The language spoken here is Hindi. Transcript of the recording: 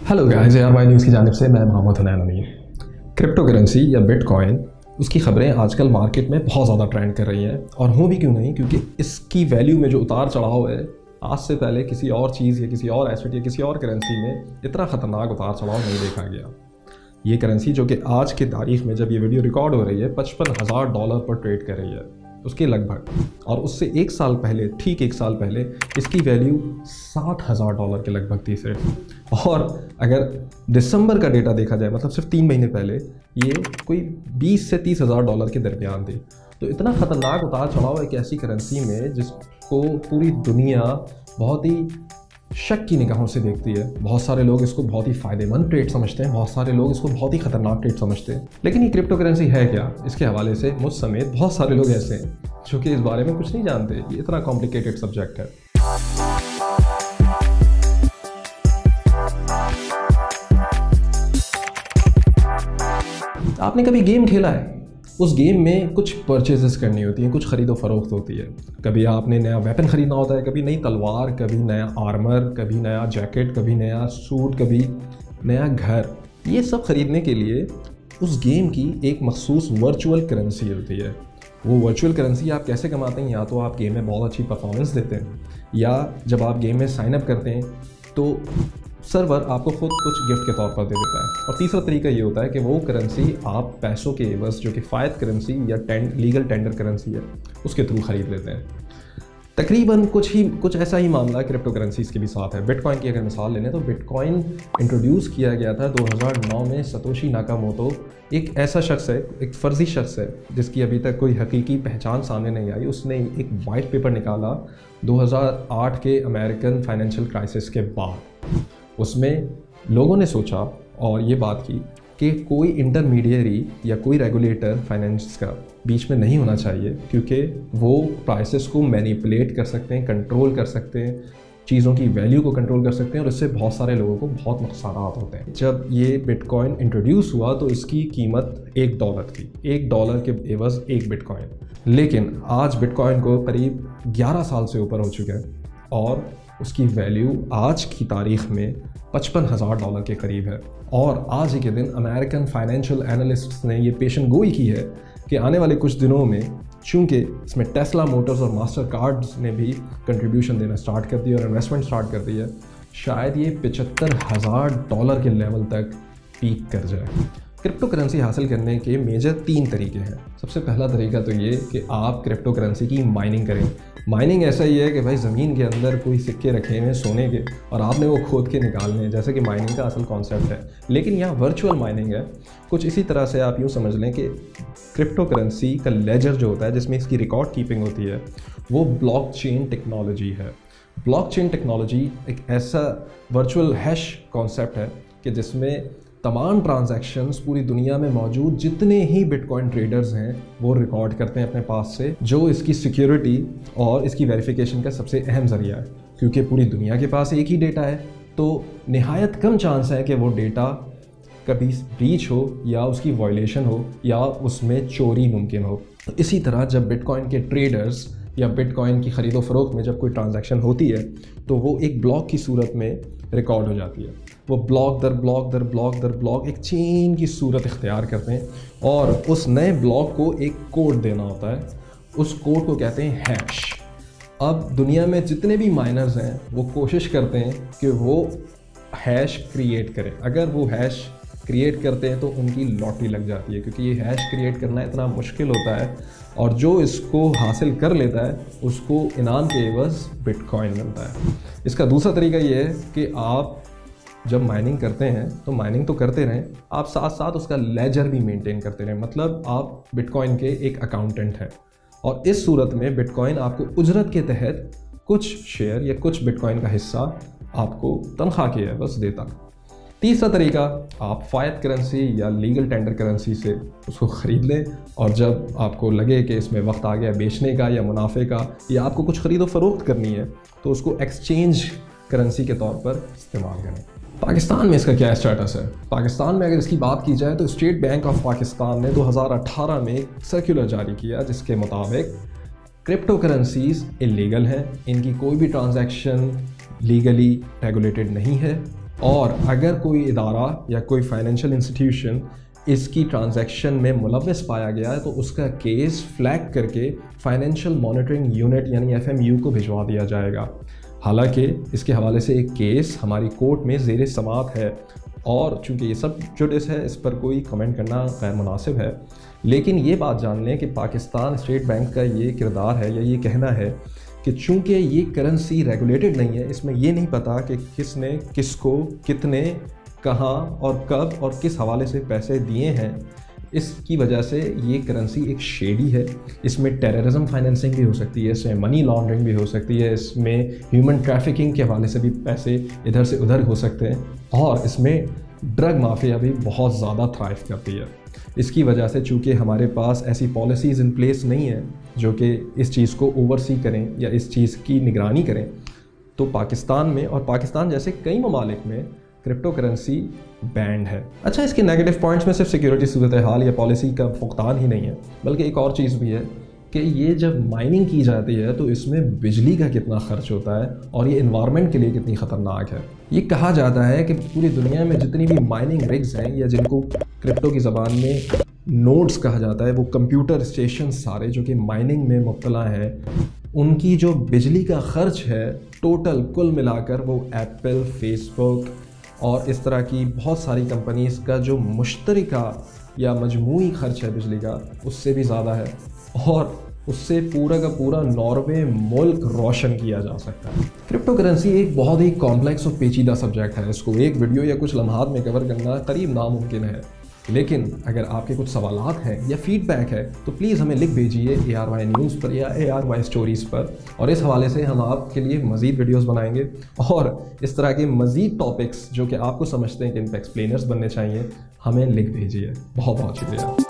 हेलो गाइस, ARY न्यूज़ की जानिब से मैं मोहम्मद हुनैन अमीन। क्रिप्टो करेंसी या बिटकॉइन, उसकी ख़बरें आजकल मार्केट में बहुत ज़्यादा ट्रेंड कर रही हैं और हों भी क्यों नहीं, क्योंकि इसकी वैल्यू में जो उतार चढ़ाव है आज से पहले किसी और चीज़ या किसी और एसेट या किसी और करेंसी में इतना ख़तरनाक उतार चढ़ाव नहीं देखा गया। ये करेंसी जो कि आज की तारीख में जब ये वीडियो रिकॉर्ड हो रही है $55,000 पर ट्रेड कर रही है, उसके लगभग, और उससे एक साल पहले, ठीक एक साल पहले इसकी वैल्यू $60,000 के लगभग थी सिर्फ। और अगर दिसंबर का डेटा देखा जाए, मतलब सिर्फ 3 महीने पहले, ये कोई $20,000 से $30,000 के दरमियान थी। तो इतना ख़तरनाक उतार चढ़ाव एक ऐसी करेंसी में जिसको पूरी दुनिया बहुत ही शक की निगाहों से देखती है। बहुत सारे लोग इसको बहुत ही फ़ायदेमंद ट्रेड समझते हैं, बहुत सारे लोग इसको बहुत ही ख़तरनाक ट्रेड समझते हैं। लेकिन ये क्रिप्टो करेंसी है क्या? इसके हवाले से मुझ समेत बहुत सारे लोग ऐसे हैं जो कि इस बारे में कुछ नहीं जानते। ये इतना कॉम्प्लिकेटेड सब्जेक्ट है। आपने कभी गेम खेला है? उस गेम में कुछ परचेजेस करनी होती हैं, कुछ ख़रीदो फरोख्त होती है। कभी आपने नया वेपन ख़रीदना होता है, कभी नई तलवार, कभी नया आर्मर, कभी नया जैकेट, कभी नया सूट, कभी नया घर। ये सब ख़रीदने के लिए उस गेम की एक मखसूस वर्चुअल करेंसी होती है। वो वर्चुअल करेंसी आप कैसे कमाते हैं? या तो आप गेम में बहुत अच्छी परफॉर्मेंस देते हैं, या जब आप गेम में साइन अप करते हैं तो सर्वर आपको खुद कुछ गिफ्ट के तौर पर दे देता है। और तीसरा तरीका ये होता है कि वो करेंसी आप पैसों के एवज, जो कि फ़ायद करेंसी या लीगल टेंडर करेंसी है, उसके थ्रू ख़रीद लेते हैं। तकरीबन कुछ ऐसा ही मामला क्रिप्टो करेंसीज़ के भी साथ है। बिटकॉइन की अगर मिसाल लें तो बिटकॉइन इंट्रोड्यूस किया गया था 2009 में। सतोशी नाकामोटो एक ऐसा शख्स है, एक फ़र्जी शख्स है जिसकी अभी तक कोई हकीकी पहचान सामने नहीं आई। उसने एक वाइट पेपर निकाला 2008 के अमेरिकन फाइनेंशियल क्राइसिस के बाद। उसमें लोगों ने सोचा और ये बात की कि कोई इंटरमीडियरी या कोई रेगुलेटर फाइनेंस का बीच में नहीं होना चाहिए, क्योंकि वो प्राइसेस को मैनिपुलेट कर सकते हैं, कंट्रोल कर सकते हैं, चीज़ों की वैल्यू को कंट्रोल कर सकते हैं, और इससे बहुत सारे लोगों को बहुत नुकसानात होते हैं। जब ये बिटकॉइन इंट्रोड्यूस हुआ तो इसकी कीमत $1 थी। $1 के एवज़ एक बिटकॉइन। लेकिन आज बिटकॉइन को करीब 11 साल से ऊपर हो चुका है और उसकी वैल्यू आज की तारीख़ में $55,000 के करीब है। और आज ही के दिन अमेरिकन फाइनेंशियल एनालिस्ट्स ने ये पेशन गोई की है कि आने वाले कुछ दिनों में, चूँकि इसमें टेस्ला मोटर्स और मास्टर कार्ड्स ने भी कंट्रीब्यूशन देना स्टार्ट कर दिया और इन्वेस्टमेंट स्टार्ट कर दी है, शायद ये $75,000 के लेवल तक पीक कर जाए। क्रिप्टो करेंसी हासिल करने के मेजर 3 तरीके हैं। सबसे पहला तरीका तो ये कि आप क्रिप्टो करेंसी की माइनिंग करें। माइनिंग ऐसा ही है कि भाई ज़मीन के अंदर कोई सिक्के रखे हैं सोने के और आपने वो खोद के निकालने हैं, जैसे कि माइनिंग का असल कॉन्सेप्ट है। लेकिन यहाँ वर्चुअल माइनिंग है। कुछ इसी तरह से आप यूँ समझ लें कि क्रिप्टो करेंसी का लेजर जो होता है, जिसमें इसकी रिकॉर्ड कीपिंग होती है, वो ब्लॉकचेन टेक्नोलॉजी है। ब्लॉकचेन टेक्नोलॉजी एक ऐसा वर्चुअल हैश कॉन्सेप्ट है कि जिसमें तमाम ट्रांजैक्शंस पूरी दुनिया में मौजूद जितने ही बिटकॉइन ट्रेडर्स हैं वो रिकॉर्ड करते हैं अपने पास से, जो इसकी सिक्योरिटी और इसकी वेरिफिकेशन का सबसे अहम ज़रिया है। क्योंकि पूरी दुनिया के पास एक ही डेटा है, तो निहायत कम चांस है कि वो डेटा कभी ब्रीच हो या उसकी वायलेशन हो या उसमें चोरी मुमकिन हो। तो इसी तरह जब बिटकॉइन के ट्रेडर्स या बिटकॉइन की ख़रीदो फरोख्त में जब कोई ट्रांजैक्शन होती है तो वो एक ब्लॉक की सूरत में रिकॉर्ड हो जाती है। वो ब्लॉक दर ब्लॉक दर ब्लॉक दर ब्लॉक एक चेन की सूरत इख्तियार करते हैं और उस नए ब्लॉक को एक कोड देना होता है। उस कोड को कहते हैं हैश। अब दुनिया में जितने भी माइनर्स हैं वो कोशिश करते हैं कि वो हैश क्रिएट करें। अगर वो हैश क्रिएट करते हैं तो उनकी लॉटरी लग जाती है, क्योंकि ये हैश क्रिएट करना इतना मुश्किल होता है और जो इसको हासिल कर लेता है उसको इनाम के एवज़ बिटकॉइन मिलता है। इसका दूसरा तरीका ये है कि आप जब माइनिंग करते हैं तो माइनिंग तो करते रहें, आप साथ साथ उसका लेजर भी मेंटेन करते रहें। मतलब आप बिटकॉइन के एक अकाउंटेंट हैं और इस सूरत में बिटकॉइन आपको उजरत के तहत कुछ शेयर या कुछ बिटकॉइन का हिस्सा आपको तनख्वाह के एवज़ देता। तीसरा तरीका, आप फ़ायद करेंसी या लीगल टेंडर करेंसी से उसको ख़रीद लें और जब आपको लगे कि इसमें वक्त आ गया बेचने का या मुनाफे का, या आपको कुछ ख़रीदो फरोख्त करनी है, तो उसको एक्सचेंज करेंसी के तौर पर इस्तेमाल करें। पाकिस्तान में इसका क्या स्टेटस है? पाकिस्तान में अगर इसकी बात की जाए तो स्टेट बैंक ऑफ पाकिस्तान ने 2018 में एक सर्कुलर जारी किया जिसके मुताबिक क्रिप्टो करेंसीज़ इलीगल हैं, इनकी कोई भी ट्रांजैक्शन लीगली रेगुलेटेड नहीं है और अगर कोई इदारा या कोई फाइनेंशियल इंस्टीट्यूशन इसकी ट्रांजैक्शन में मुलव्वस पाया गया है तो उसका केस फ्लैग करके फाइनेंशियल मॉनिटरिंग यूनिट यानी FMU को भिजवा दिया जाएगा। हालांकि इसके हवाले से एक केस हमारी कोर्ट में ज़ेर समाअत है और चूँकि ये सब जुडिस है इस पर कोई कमेंट करना गैर मुनासिब है, लेकिन ये बात जान लें कि पाकिस्तान स्टेट बैंक का ये किरदार है या ये कहना है कि चूँकि ये करेंसी रेगुलेटेड नहीं है, इसमें ये नहीं पता कि किसने किसको कितने कहाँ और कब और किस हवाले से पैसे दिए हैं, इसकी वजह से ये करेंसी एक शेडी है। इसमें टेररिज्म फाइनेंसिंग भी हो सकती है, इसमें मनी लॉन्ड्रिंग भी हो सकती है, इसमें ह्यूमन ट्रैफिकिंग के हवाले से भी पैसे इधर से उधर हो सकते हैं और इसमें ड्रग माफिया भी बहुत ज़्यादा थ्राइव करती है। इसकी वजह से चूँकि हमारे पास ऐसी पॉलिसीज़ इन प्लेस नहीं है जो कि इस चीज़ को ओवरसी करें या इस चीज़ की निगरानी करें, तो पाकिस्तान में और पाकिस्तान जैसे कई ममालिक में क्रिप्टो करेंसी बैंड है। अच्छा, इसके नेगेटिव पॉइंट्स में सिर्फ सिक्योरिटी सूरत हाल या पॉलिसी का फुकदान ही नहीं है, बल्कि एक और चीज़ भी है कि ये जब माइनिंग की जाती है तो इसमें बिजली का कितना खर्च होता है और ये इन्वायरमेंट के लिए कितनी ख़तरनाक है। ये कहा जाता है कि पूरी दुनिया में जितनी भी माइनिंग रिग्स हैं या जिनको क्रिप्टो की ज़बान में नोड्स कहा जाता है, वो कंप्यूटर स्टेशन सारे जो कि माइनिंग में मुब्तला हैं, उनकी जो बिजली का खर्च है टोटल कुल मिलाकर वो एप्पल, फेसबुक और इस तरह की बहुत सारी कंपनीज़ का जो मुश्तरका या मजमूई खर्च है बिजली का, उससे भी ज़्यादा है और उससे पूरा का पूरा नॉर्वे मुल्क रोशन किया जा सकता है। क्रिप्टो करेंसी एक बहुत ही कॉम्प्लेक्स और पेचीदा सब्जेक्ट है, इसको एक वीडियो या कुछ लम्हात में कवर करना करीब नामुमकिन है। लेकिन अगर आपके कुछ सवालात हैं या फीडबैक है तो प्लीज़ हमें लिख भेजिए ARY न्यूज़ पर या ARY स्टोरीज़ पर, और इस हवाले से हम आपके लिए मज़ीद वीडियोस बनाएंगे और इस तरह के मज़ीद टॉपिक्स जो कि आपको समझते हैं कि इन पर एक्सप्लेनर्स बनने चाहिए, हमें लिख भेजिए। बहुत बहुत शुक्रिया।